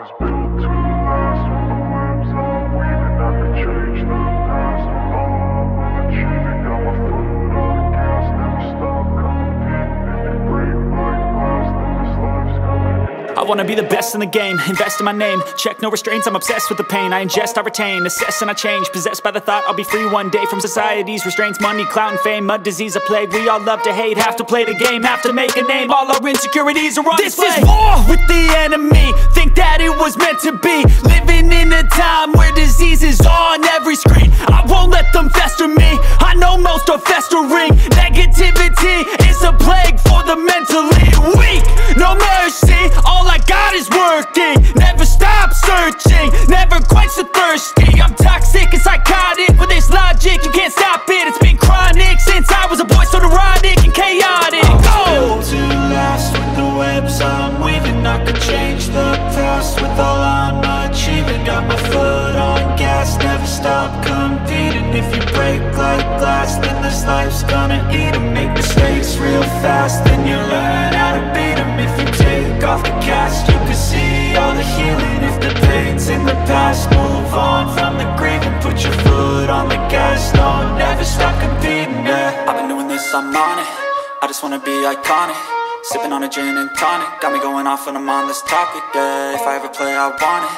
was built to last with the webs I'm weaving. I could change the past with all I'm achieving. Got my foot on the gas, never stop competing. If you break like glass, then this life's gonna end. I wanna be the best in the game, invest in my name. Check no restraints, I'm obsessed with the pain. I ingest, I retain, assess and I change. Possessed by the thought I'll be free one day from society's restraints. Money, clout and fame, mud, disease, a plague. We all love to hate, have to play the game, have to make a name. All our insecurities are on display. This is war with the enemy, think that it was meant to be. Living in a time where disease is on every screen. I won't let them fester me, I know most are festering. Negativity is a plague for the mentally weak. No mercy, all I got is working. Never stop searching, never quite so thirsty. I'm toxic and psychotic with this logic, you can't stop it. It's been chronic since I was a boy, so neurotic and chaotic. Built to last with the webs I'm weaving. I could change the past with all I'm achieving. Got my foot on gas, never stop competing. If you break like glass, then this life's gonna eat 'em. Make mistakes real fast, then you learn how to beat 'em. If you take off the cast, you can see all the healing. If the pain's in the past, move on from the grave and put your foot on the gas. No, never stop competing, yeah. I've been doing this, I'm on it, I just wanna be iconic. Sipping on a gin and tonic, got me going off when I'm on this topic, yeah. If I ever play, I want it,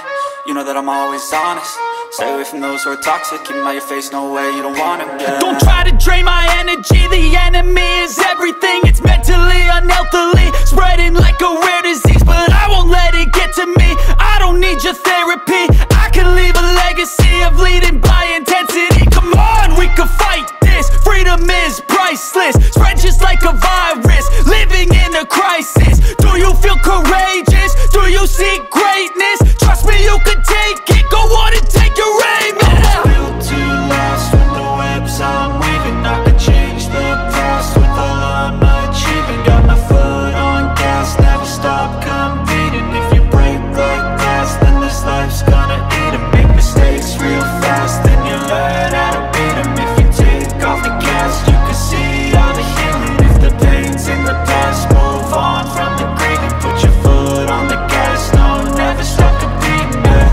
you know that I'm always honest. Stay away from those who are toxic, keep them out your face, no way, you don't want them, yeah. Don't try to drain my energy, the enemy is everything. It's mentally, unhealthily, spreading like a rare disease. But I won't let it get to me, I don't need your therapy. I can leave a legacy of leading by intensity. Come on, we can fight this, freedom is priceless. Spread just like a virus, living in a crisis. Do you feel courageous? Do you seek greatness? Trust me, you can take it, go on and take your aim, yeah. Built to last with the webs I'm weaving. I could change the past with all I'm achieving. Got my foot on gas, never stop competing. If you break like glass, then this life's gonna eat 'em. Make mistakes real fast, then you learn how to beat 'em. If you take off the cast, you can see all the healing. If the pain's in the past, move on from the grave and put your foot on the gas. No, never stop competing, yeah.